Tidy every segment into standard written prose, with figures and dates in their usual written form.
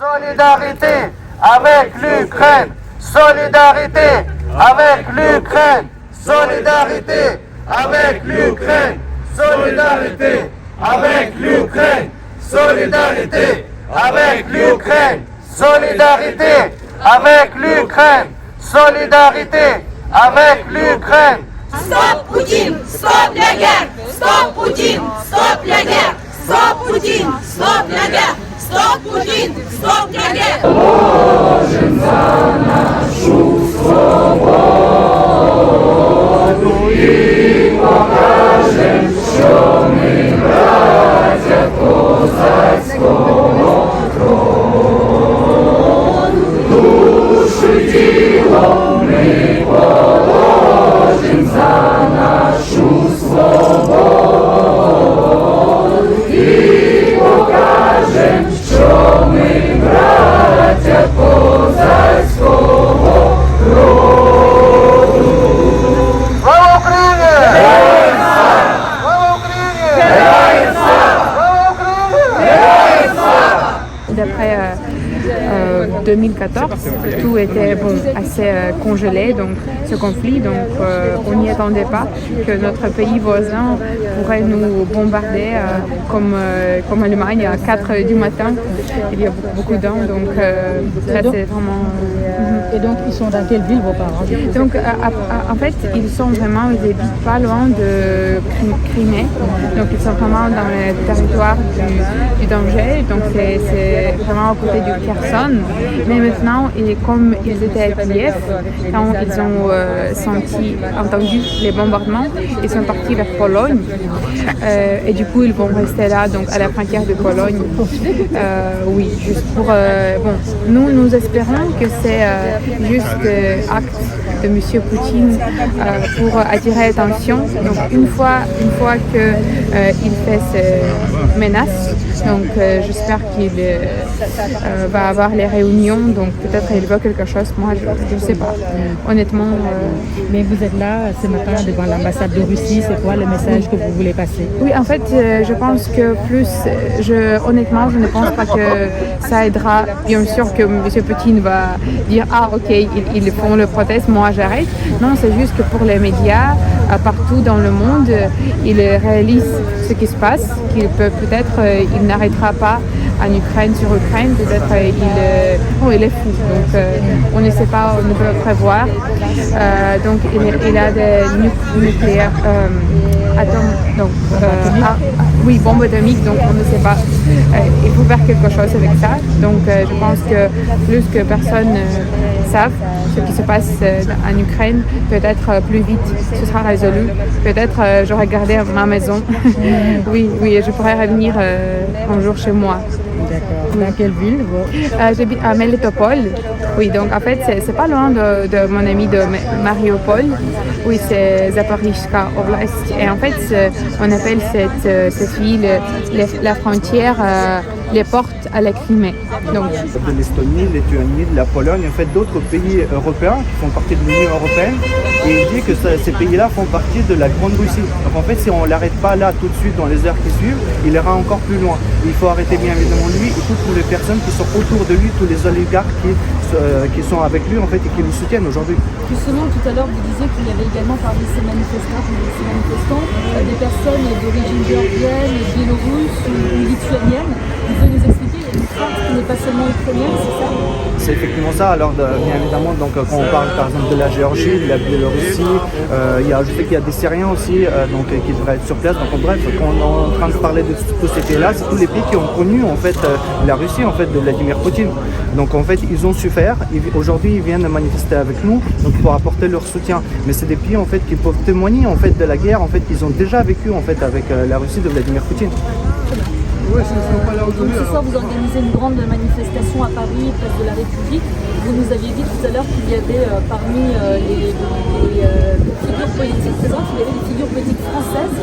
Solidarité avec l'Ukraine. Solidarité avec l'Ukraine. Solidarité avec l'Ukraine. Solidarité avec l'Ukraine. Solidarité avec l'Ukraine. Solidarité avec l'Ukraine. Solidarité avec l'Ukraine. Stop Poutine! Stop la guerre! Stop Poutine! Stop la guerre! Stop Poutine! Stop la guerre! Stop Poutine! Stop la guerre! Положим за нашу свободу і покажем, що ми браття козацького трону. Душу й тіло ми положим за нашу свободу і покажем, що ми браття козацького роду. Слава Україні! Слава Україні! Слава Україні! D'après 2014, tout était assez congelé, donc ce conflit, donc on n'y attendait pas que notre pays voisin pourrait nous bombarder comme l'Allemagne à 4 heures du matin, il y a beaucoup d'ans, donc ça c'est vraiment... Et donc ils sont dans quelle ville vos parents? Donc en fait ils habitent pas loin de Crimée, donc ils sont vraiment dans le territoire du danger, donc c'est vraiment à côté du Kherson. Mais maintenant, comme ils étaient à Kiev, quand ils ont entendu les bombardements, ils sont partis vers Pologne. Et du coup, ils vont rester là, donc à la frontière de Pologne. Oui, juste pour... nous espérons que c'est juste acte de M. Poutine pour attirer l'attention. Donc une fois qu'il fait ces menaces, donc j'espère qu'il va avoir les réunions, donc peut-être il veut quelque chose, moi je ne sais pas, honnêtement. Mais vous êtes là ce matin devant l'ambassade de Russie, c'est quoi le message que vous voulez passer? Oui, en fait, je pense que honnêtement, je ne pense pas que ça aidera. Bien sûr que M. Poutine va dire « Ah, ok, ils font le proteste, moi j'arrête ». Non, c'est juste que pour les médias, partout dans le monde, ils réalisent ce qui se passe, qu'il peut-être il n'arrêtera pas en Ukraine sur Ukraine, peut-être il est fou, donc on ne sait pas, on ne peut prévoir. Donc il a des nucléaires bombes atomiques, donc on ne sait pas. Il faut faire quelque chose avec ça. Donc je pense que plus que personne savent ce qui se passe en Ukraine, peut-être plus vite ce sera résolu. Peut-être j'aurai gardé ma maison. oui, je pourrais revenir un jour chez moi. D'accord. Dans quelle ville? J'habite à Melitopol. Oui, donc en fait, c'est pas loin de mon ami de Mariupol. Oui, c'est Zaporizhzhia Oblast. Et en fait, on appelle cette ville la frontière, les portes à la Crimée. Donc, de l'Estonie, Lituanie, de la Pologne, en fait d'autres pays européens qui font partie de l'Union européenne. Et il dit que ces pays-là font partie de la Grande Russie. Donc en fait, si on ne l'arrête pas là tout de suite dans les heures qui suivent, il ira encore plus loin. Il faut arrêter bien évidemment lui et toutes les personnes qui sont autour de lui, tous les oligarques qui sont avec lui en fait et qui le soutiennent aujourd'hui. Justement, tout à l'heure, vous disiez qu'il y avait également parmi ces manifestants des personnes d'origine géorgienne, biélorusse ou lituanienne. Vous pouvez nous expliquer, il y a une crainte qui n'est pas seulement ukrainienne, c'est ça? C'est effectivement ça. Alors bien évidemment, donc, quand on parle par exemple de la Géorgie, de la Biélorussie, je sais qu'il y a des Syriens aussi qui devraient être sur place. Donc bref, quand on est en train de parler de tous ces pays-là, c'est tous les pays qui ont connu en fait la Russie en fait de Vladimir Poutine. Donc en fait, ils ont su faire. Aujourd'hui, ils viennent manifester avec nous donc pour apporter leur soutien. Mais c'est des pays en fait qui peuvent témoigner en fait de la guerre en fait qu'ils ont déjà vécu en fait avec la Russie de Vladimir Poutine. Donc ce soir, vous organisez une grande manifestation à Paris, place de la République. Vous nous aviez dit tout à l'heure qu'il y avait parmi les figures politiques présentes, il y avait des figures politiques françaises.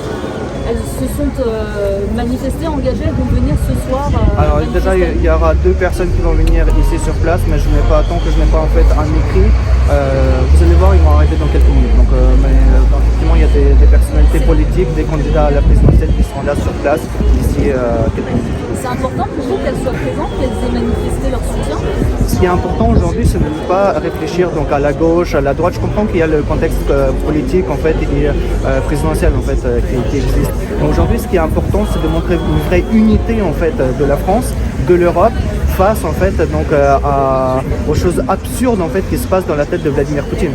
elles se sont manifestées, engagées, elles vont venir ce soir. Alors déjà, il y aura 2 personnes qui vont venir ici sur place, mais tant que je n'ai pas en fait un écrit, vous allez voir, ils vont arrêter dans quelques minutes. Donc, effectivement, il y a des personnalités politiques, des candidats à la présidentielle qui seront là sur place d'ici quelques minutes. C'est important pour vous qu'elles soient présentes, qu'elles aient manifesté leur soutien? Ce qui est important aujourd'hui, c'est de ne pas réfléchir donc à la gauche, à la droite. Je comprends qu'il y a le contexte politique en fait et présidentiel en fait qui existe. Donc aujourd'hui, ce qui est important, c'est de montrer une vraie unité en fait de la France, de l'Europe, face en fait donc aux choses absurdes en fait qui se passent dans la tête de Vladimir Poutine.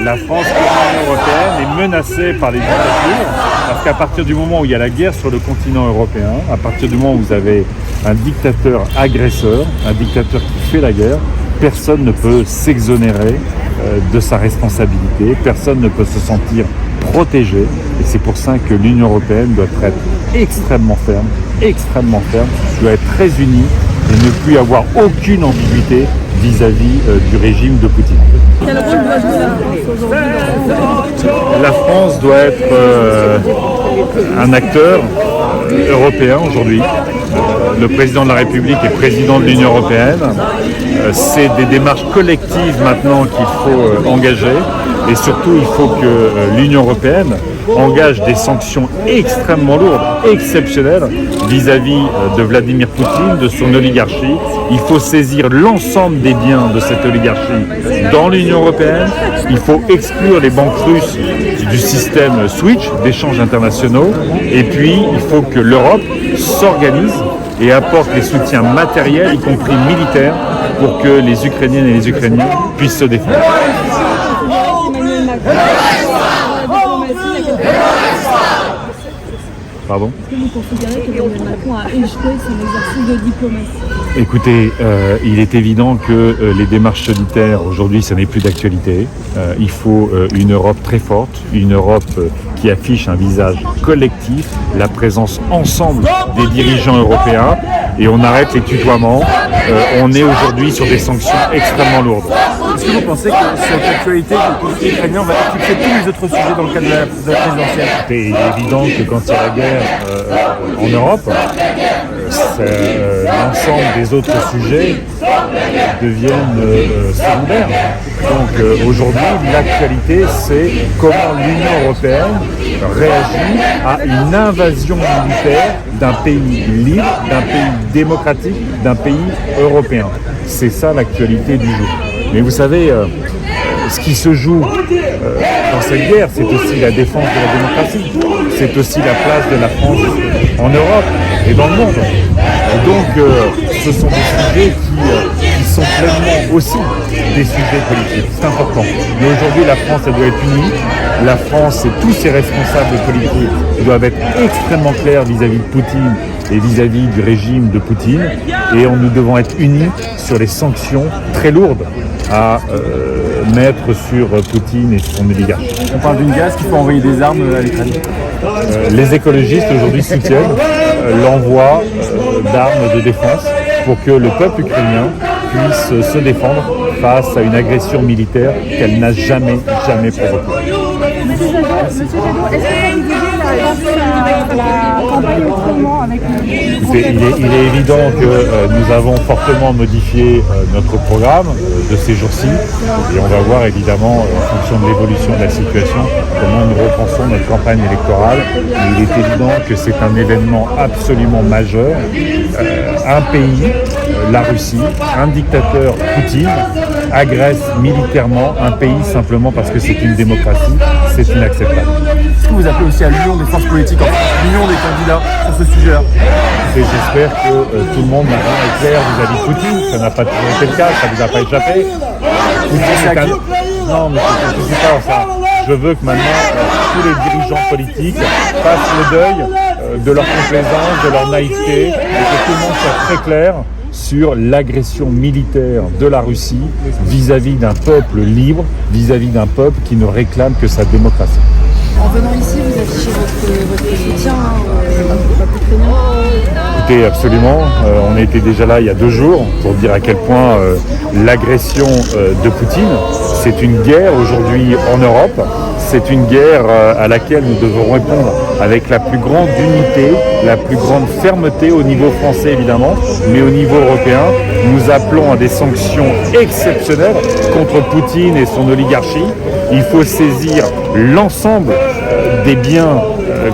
La France et l'Union européenne est menacée par les dictatures, parce qu'à partir du moment où il y a la guerre sur le continent européen, à partir du moment où vous avez un dictateur agresseur, un dictateur qui fait la guerre, personne ne peut s'exonérer de sa responsabilité, personne ne peut se sentir protégé, et c'est pour ça que l'Union européenne doit être extrêmement ferme, doit être très unie et ne plus avoir aucune ambiguïté vis-à-vis du régime de Poutine. Quel rôle doit jouer la France aujourd'hui? La France doit être un acteur européen aujourd'hui. Le président de la République est président de l'Union européenne. C'est des démarches collectives maintenant qu'il faut engager. Et surtout, il faut que l'Union européenne engage des sanctions extrêmement lourdes, exceptionnelles, vis-à-vis de Vladimir Poutine, de son oligarchie. Il faut saisir l'ensemble des biens de cette oligarchie dans l'Union européenne. Il faut exclure les banques russes du système SWIFT, d'échanges internationaux. Et puis, il faut que l'Europe s'organise et apporte les soutiens matériels, y compris militaires, pour que les Ukrainiennes et les Ukrainiens puissent se défendre. Pardon ? Est-ce que vous considérez qu'Emmanuel Macron a échoué son exercice de diplomatie? Écoutez, il est évident que les démarches solitaires, aujourd'hui, ça n'est plus d'actualité. Il faut une Europe très forte, une Europe qui affiche un visage collectif, la présence ensemble des dirigeants européens, et on arrête les tutoiements. On est aujourd'hui sur des sanctions extrêmement lourdes. Est-ce que vous pensez que cette actualité du conflit ukrainien va éclipser tous les autres sujets dans le cadre de la présidentielle? Il est évident que quand il y a la guerre en Europe, l'ensemble des autres sujets deviennent secondaires. Donc aujourd'hui, l'actualité, c'est comment l'Union européenne réagit à une invasion militaire d'un pays libre, d'un pays démocratique, d'un pays européen. C'est ça l'actualité du jour. Mais vous savez, ce qui se joue dans cette guerre, c'est aussi la défense de la démocratie. C'est aussi la place de la France en Europe et dans le monde. Et donc, ce sont des sujets qui sont pleinement aussi des sujets politiques. C'est important. Mais aujourd'hui, la France, elle doit être unie. La France et tous ses responsables politiques doivent être extrêmement clairs vis-à-vis de Poutine et vis-à-vis du régime de Poutine. Et nous devons être unis sur les sanctions très lourdes à mettre sur Poutine et son oligarchie. On parle d'une guerre, est-ce qu'il faut envoyer des armes à l'Ukraine? Les écologistes aujourd'hui soutiennent l'envoi d'armes de défense pour que le peuple ukrainien puisse se défendre face à une agression militaire qu'elle n'a jamais provoquée. Monsieur Jadot, est-ce que vous aidez la campagne autrement avec Il est évident que nous avons fortement modifié notre programme de ces jours-ci et on va voir évidemment en fonction de l'évolution de la situation comment nous repensons notre campagne électorale. Mais il est évident que c'est un événement absolument majeur. Un pays, la Russie, un dictateur, Poutine, agresse militairement un pays simplement parce que c'est une démocratie, c'est inacceptable. Est-ce que vous appelez aussi à l'union des forces politiques, l'union des candidats sur ce sujet-là? J'espère que tout le monde maintenant est clair vis-à-vis de Poutine. Ça n'a pas toujours été le cas, ça ne vous a pas échappé. Poutine, non, mais je ne dis pas ça. Je veux que maintenant tous les dirigeants politiques fassent le deuil de leur complaisance, de leur naïveté, et que tout le monde soit très clair sur l'agression militaire de la Russie vis-à-vis d'un peuple libre, vis-à-vis d'un peuple qui ne réclame que sa démocratie. En venant ici, vous affichez votre soutien au peuple ukrainien? Écoutez, absolument. On a été déjà là il y a 2 jours pour dire à quel point l'agression de Poutine, c'est une guerre aujourd'hui en Europe. C'est une guerre à laquelle nous devons répondre avec la plus grande unité, la plus grande fermeté au niveau français évidemment, mais au niveau européen. Nous appelons à des sanctions exceptionnelles contre Poutine et son oligarchie. Il faut saisir l'ensemble des biens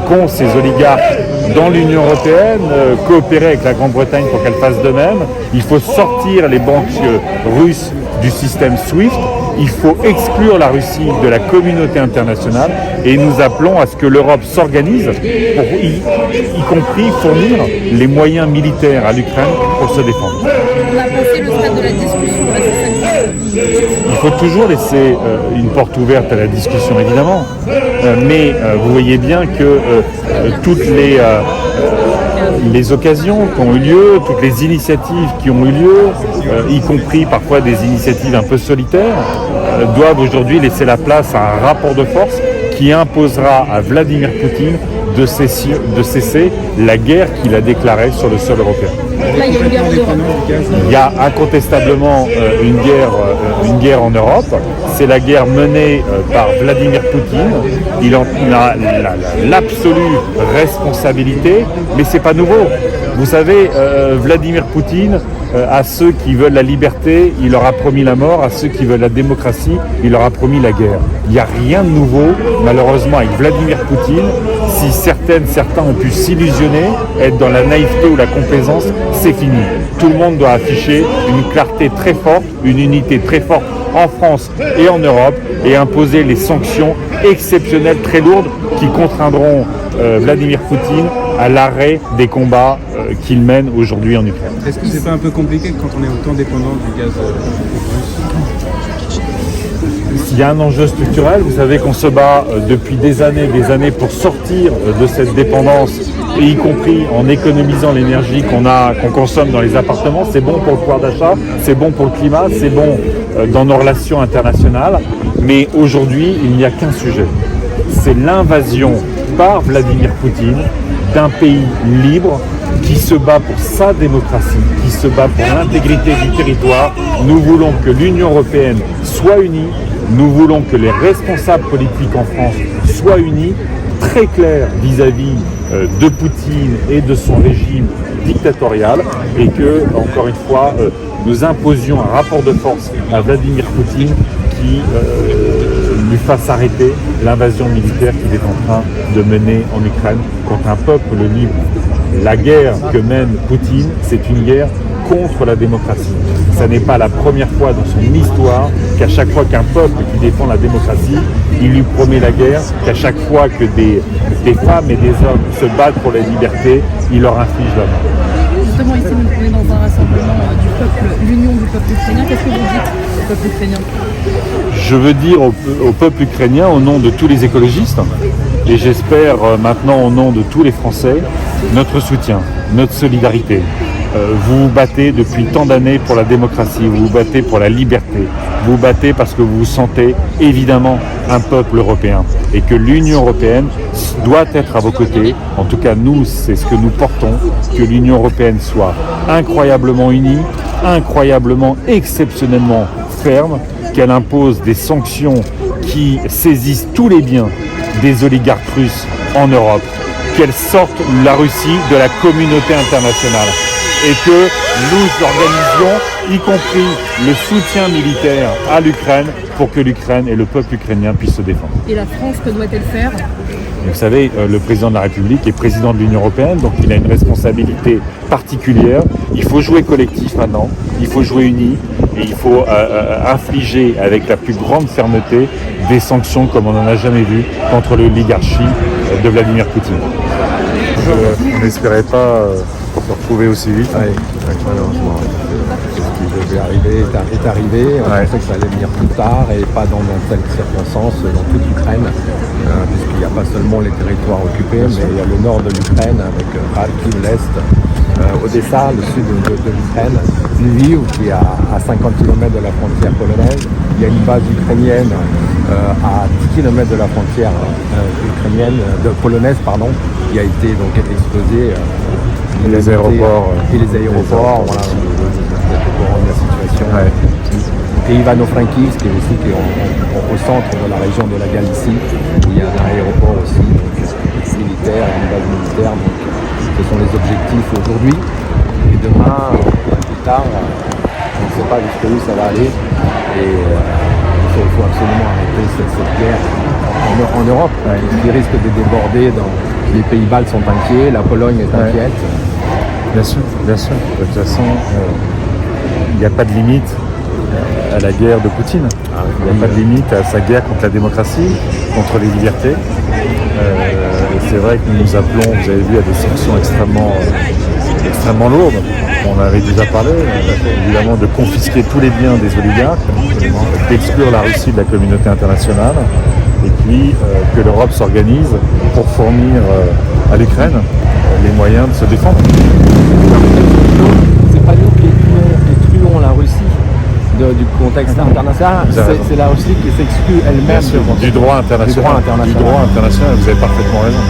qu'ont ces oligarques dans l'Union européenne, coopérer avec la Grande-Bretagne pour qu'elle fasse de même. Il faut sortir les banques russes du système SWIFT. Il faut exclure la Russie de la communauté internationale et nous appelons à ce que l'Europe s'organise pour y compris fournir les moyens militaires à l'Ukraine pour se défendre. On a passé le stade de la discussion à ces 5 jours. Il faut toujours laisser une porte ouverte à la discussion évidemment, mais vous voyez bien que toutes les occasions qui ont eu lieu, toutes les initiatives qui ont eu lieu, y compris parfois des initiatives un peu solitaires, doivent aujourd'hui laisser la place à un rapport de force qui imposera à Vladimir Poutine de cesser la guerre qu'il a déclarée sur le sol européen. Là, il y a une guerre en Europe. Il y a incontestablement une guerre en Europe. C'est la guerre menée par Vladimir Poutine. Il en a l'absolue responsabilité, mais c'est pas nouveau. Vous savez, Vladimir Poutine, à ceux qui veulent la liberté, il leur a promis la mort. À ceux qui veulent la démocratie, il leur a promis la guerre. Il n'y a rien de nouveau, malheureusement, avec Vladimir Poutine. Si certains ont pu s'illusionner, être dans la naïveté ou la complaisance, c'est fini. Tout le monde doit afficher une clarté très forte, une unité très forte en France et en Europe et imposer les sanctions exceptionnelles très lourdes qui contraindront Vladimir Poutine à l'arrêt des combats qu'il mène aujourd'hui en Ukraine. Est-ce que c'est pas un peu compliqué quand on est autant dépendant du gaz russe? Il y a un enjeu structurel. Vous savez qu'on se bat depuis des années pour sortir de cette dépendance, et y compris en économisant l'énergie qu'on consomme dans les appartements. C'est bon pour le pouvoir d'achat, c'est bon pour le climat, c'est bon dans nos relations internationales. Mais aujourd'hui, il n'y a qu'un sujet. C'est l'invasion par Vladimir Poutine d'un pays libre qui se bat pour sa démocratie, qui se bat pour l'intégrité du territoire. Nous voulons que l'Union européenne soit unie. Nous voulons que les responsables politiques en France soient unis, très clairs vis-à-vis de Poutine et de son régime dictatorial, et que, encore une fois, nous imposions un rapport de force à Vladimir Poutine qui lui fasse arrêter l'invasion militaire qu'il est en train de mener en Ukraine contre un peuple libre. La guerre que mène Poutine, c'est une guerre contre la démocratie. Ce n'est pas la première fois dans son histoire qu'à chaque fois qu'un peuple qui défend la démocratie, il lui promet la guerre, qu'à chaque fois que des femmes et des hommes se battent pour la liberté, il leur inflige la mort. Justement, ici, nous sommes dans un rassemblement du peuple, l'union du peuple ukrainien. Qu'est-ce que vous dites au peuple ukrainien? Je veux dire au peuple ukrainien, au nom de tous les écologistes, et j'espère maintenant au nom de tous les Français, notre soutien, notre solidarité. Vous vous battez depuis tant d'années pour la démocratie, vous vous battez pour la liberté, vous vous battez parce que vous vous sentez évidemment un peuple européen et que l'Union européenne doit être à vos côtés. En tout cas, nous, c'est ce que nous portons, que l'Union européenne soit incroyablement unie, incroyablement, exceptionnellement ferme, qu'elle impose des sanctions qui saisisse tous les biens des oligarques russes en Europe, qu'elle sorte la Russie de la communauté internationale et que nous organisions, y compris le soutien militaire à l'Ukraine pour que l'Ukraine et le peuple ukrainien puissent se défendre. Et la France, que doit-elle faire? Vous savez, le président de la République est président de l'Union européenne, donc il a une responsabilité particulière. Il faut jouer collectif maintenant, il faut jouer uni et il faut infliger avec la plus grande fermeté des sanctions comme on n'en a jamais vu contre l'oligarchie de Vladimir Poutine. On n'espérait pas se retrouver aussi vite. Oui, malheureusement. Ce qui devait arriver est arrivé. On pensait que ça allait venir plus tard et pas dans telles circonstances dans toute l'Ukraine, puisqu'il n'y a pas seulement les territoires occupés, mais il y a le nord de l'Ukraine avec Kharkiv, l'est, Odessa, le sud de l'Ukraine, Lviv qui est à 50 km de la frontière polonaise. Il y a une base ukrainienne à 10 km de la frontière polonaise, qui a été donc explosée. Et les aéroports. Voilà, vous êtes au courant de la situation. Et Ivano-Frankivsk, qui est aussi au centre de la région de la Galicie, où il y a un aéroport aussi militaire, une base militaire. Donc, ce sont les objectifs aujourd'hui. Et demain, plus tard, on ne sait pas jusqu'où ça va aller. Et il faut absolument arrêter cette guerre en Europe, qui risque de déborder. Les pays baltes sont inquiets, la Pologne est inquiète. Bien sûr, bien sûr. De toute façon, il n'y a pas de limite à la guerre de Poutine. Il n'y a pas de limite à sa guerre contre la démocratie, contre les libertés. Et c'est vrai que nous appelons, vous avez vu, à des sanctions extrêmement lourdes. On avait déjà parlé, évidemment, de confisquer tous les biens des oligarques, d'exclure la Russie de la communauté internationale, et puis que l'Europe s'organise pour fournir à l'Ukraine les moyens de se défendre. C'est pas nous qui excluons la Russie du contexte international, c'est la Russie qui s'exclut elle-même du droit international. Vous avez parfaitement raison.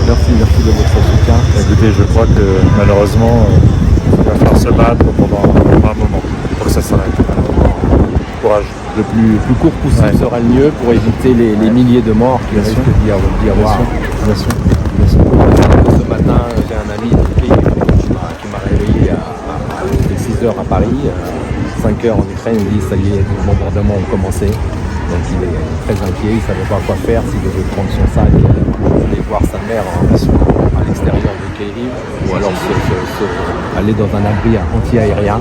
Merci de votre soutien. Écoutez, je crois que malheureusement, il va falloir se battre pendant un moment pour que ça s'arrête. Courage. Le plus court possible sera le mieux pour éviter les milliers de morts qui risquent d'y avoir. Bien sûr. Ce matin, j'ai un ami qui m'a réveillé à 6 h à Paris, 5 h en Ukraine. Il me dit ça y est, les bombardements ont commencé. Donc il est très inquiet, il ne savait pas quoi faire, s'il devait prendre son sac et aller voir sa mère à l'extérieur de Kyiv, ou alors aller dans un abri anti-aérien.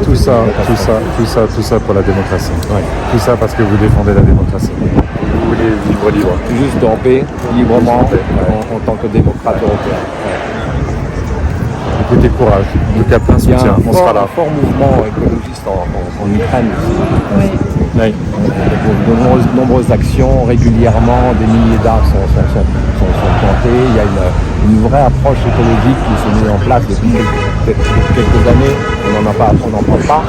Tout ça pour la démocratie. Tout ça parce que vous défendez la démocratie. Vous voulez vivre libre. Juste en paix, librement, en tant que démocrate européen. Écoutez, courage. En tout cas, plein soutien. On sera là. Un fort mouvement écologiste en Ukraine aussi. De nombreuses actions, régulièrement, des milliers d'arbres sont plantés. Il y a une vraie approche écologique qui s'est mise en place depuis quelques années. On n'en parle pas,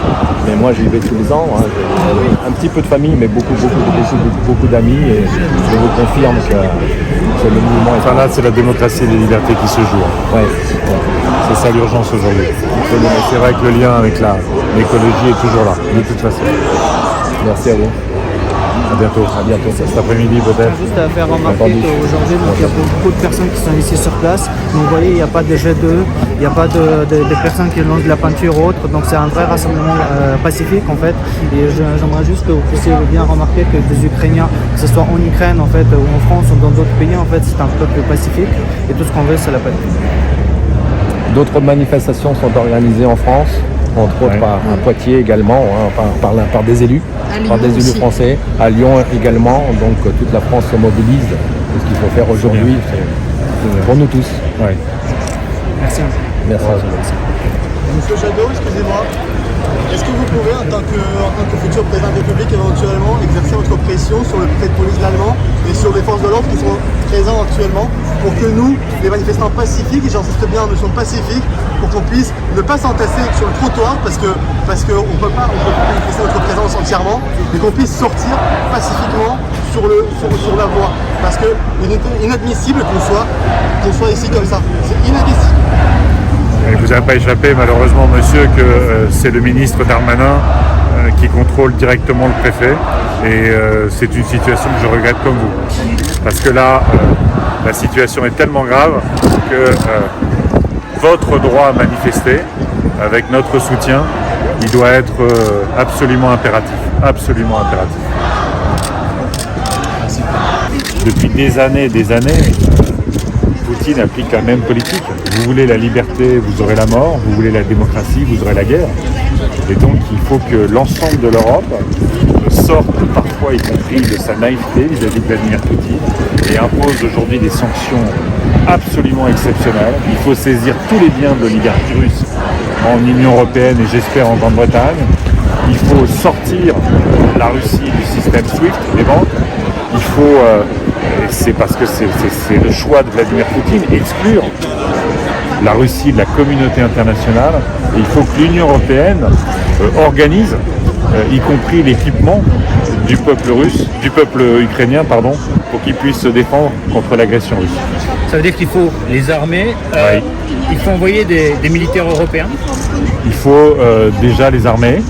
mais moi j'y vais tous les ans. J'ai un petit peu de famille, mais beaucoup d'amis, et je vous confirme que le mouvement est... Enfin là, c'est la démocratie et les libertés qui se jouent. C'est ça l'urgence aujourd'hui. C'est vrai que le lien avec l'écologie est toujours là, de toute façon. Merci à vous. À bientôt. Cet après-midi peut-être. Juste à faire remarquer qu'aujourd'hui, il y a beaucoup de personnes qui sont ici sur place. Donc vous voyez, il n'y a pas de jet d'eau, il n'y a pas de personnes qui lancent de la peinture ou autre. Donc c'est un vrai rassemblement pacifique en fait. Et j'aimerais juste que vous puissiez bien remarquer que les Ukrainiens, que ce soit en Ukraine en fait, ou en France ou dans d'autres pays, en fait, c'est un peuple pacifique. Et tout ce qu'on veut, c'est la paix. D'autres manifestations sont organisées en France, entre autres à Poitiers également, par des élus, français, à Lyon également. Donc toute la France se mobilise. Ce qu'il faut faire aujourd'hui, c'est pour nous tous. Merci. Merci. Monsieur Jadot, excusez-moi. Est-ce que vous pouvez, en tant que futur président de la République, éventuellement exercer votre pression sur le préfet de police allemand et sur les forces de l'ordre qui sont présents actuellement pour que nous, les manifestants pacifiques, et j'insiste bien en notion pacifique, pour qu'on puisse ne pas s'entasser sur le trottoir parce qu'on ne peut pas manifester notre présence entièrement, mais qu'on puisse sortir pacifiquement sur la voie. Parce que il est inadmissible qu'on soit ici comme ça. C'est inadmissible. Il ne vous a pas échappé malheureusement monsieur que c'est le ministre Darmanin qui contrôle directement le préfet. Et c'est une situation que je regrette comme vous. Parce que là, la situation est tellement grave que votre droit à manifester, avec notre soutien, il doit être absolument impératif. Absolument impératif. Depuis des années, Poutine applique la même politique. Vous voulez la liberté, vous aurez la mort. Vous voulez la démocratie, vous aurez la guerre. Et donc il faut que l'ensemble de l'Europe sorte parfois, y compris de sa naïveté vis-à-vis de Vladimir Poutine, et impose aujourd'hui des sanctions absolument exceptionnelles. Il faut saisir tous les biens de l'oligarchie russe en Union européenne et j'espère en Grande-Bretagne. Il faut sortir la Russie du système SWIFT, les banques. Il faut, c'est parce que c'est le choix de Vladimir Poutine, exclure la Russie de la communauté internationale. Et il faut que l'Union européenne organise, y compris l'équipement du peuple ukrainien, pour qu'il puisse se défendre contre l'agression russe. Ça veut dire qu'il faut les armer, Oui. il faut envoyer des militaires européens. Il faut déjà les armer,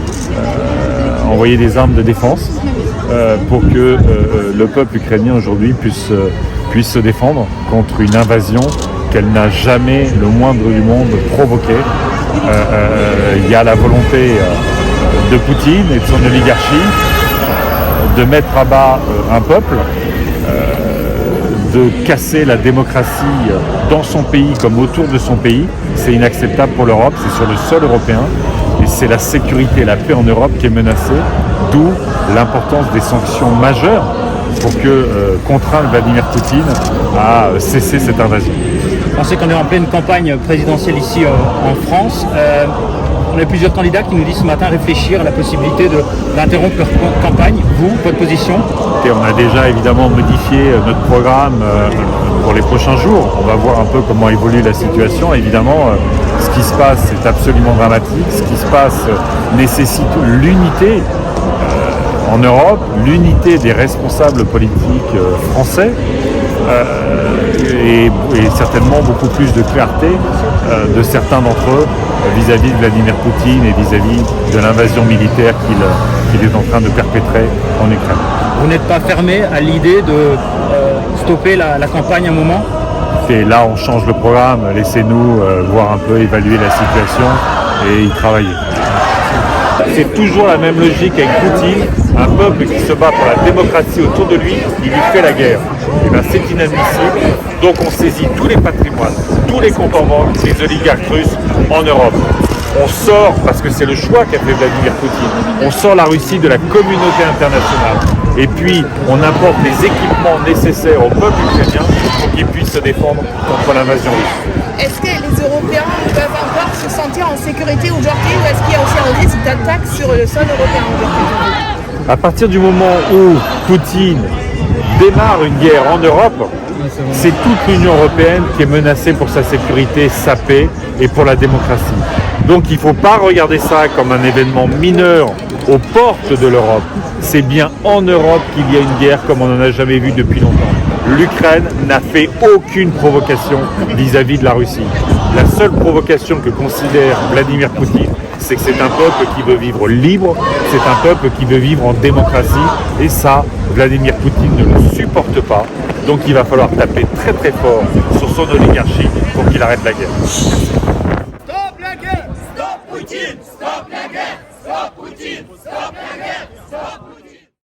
envoyer des armes de défense pour que le peuple ukrainien aujourd'hui puisse se défendre contre une invasion qu'elle n'a jamais le moindre du monde provoquée. Il y a la volonté de Poutine et de son oligarchie de mettre à bas un peuple, de casser la démocratie dans son pays comme autour de son pays. C'est inacceptable pour l'Europe, c'est sur le sol européen et c'est la sécurité et la paix en Europe qui est menacée, d'où l'importance des sanctions majeures pour contraindre Vladimir Poutine à cesser cette invasion. On sait qu'on est en pleine campagne présidentielle ici en France. On a plusieurs candidats qui nous disent ce matin réfléchir à la possibilité d'interrompre leur campagne. Vous, votre position? Et on a déjà évidemment modifié notre programme pour les prochains jours. On va voir un peu comment évolue la situation. Évidemment, ce qui se passe est absolument dramatique. Ce qui se passe nécessite l'unité en Europe, l'unité des responsables politiques français et certainement beaucoup plus de clarté de certains d'entre eux vis-à-vis de Vladimir Poutine et vis-à-vis de l'invasion militaire qu'il est en train de perpétrer en Ukraine. Vous n'êtes pas fermé à l'idée de stopper la campagne un moment? Et là, on change le programme. Laissez-nous voir un peu, évaluer la situation et y travailler. C'est toujours la même logique avec Poutine. Un peuple qui se bat pour la démocratie autour de lui, il lui fait la guerre. Et bien c'est inadmissible. Donc on saisit tous les patrimoines, tous les comptes en banque des oligarques russes en Europe. On sort, parce que c'est le choix qu'a fait Vladimir Poutine, on sort la Russie de la communauté internationale. Et puis on apporte les équipements nécessaires au peuple ukrainien pour qu'il puisse se défendre contre l'invasion russe. Est-ce que les Européens peuvent encore se sentir en sécurité aujourd'hui ou est-ce qu'il y a aussi un risque d'attaque sur le sol européen aujourd'hui? À partir du moment où Poutine démarre une guerre en Europe, c'est toute l'Union européenne qui est menacée pour sa sécurité, sa paix et pour la démocratie. Donc il ne faut pas regarder ça comme un événement mineur aux portes de l'Europe. C'est bien en Europe qu'il y a une guerre comme on n'en a jamais vu depuis longtemps. L'Ukraine n'a fait aucune provocation vis-à-vis de la Russie. La seule provocation que considère Vladimir Poutine, c'est que c'est un peuple qui veut vivre libre, c'est un peuple qui veut vivre en démocratie, et ça, Vladimir Poutine ne le supporte pas. Donc il va falloir taper très très fort sur son oligarchie pour qu'il arrête la guerre. Stop la guerre! Stop Poutine! Stop la guerre! Stop Poutine! Stop la guerre!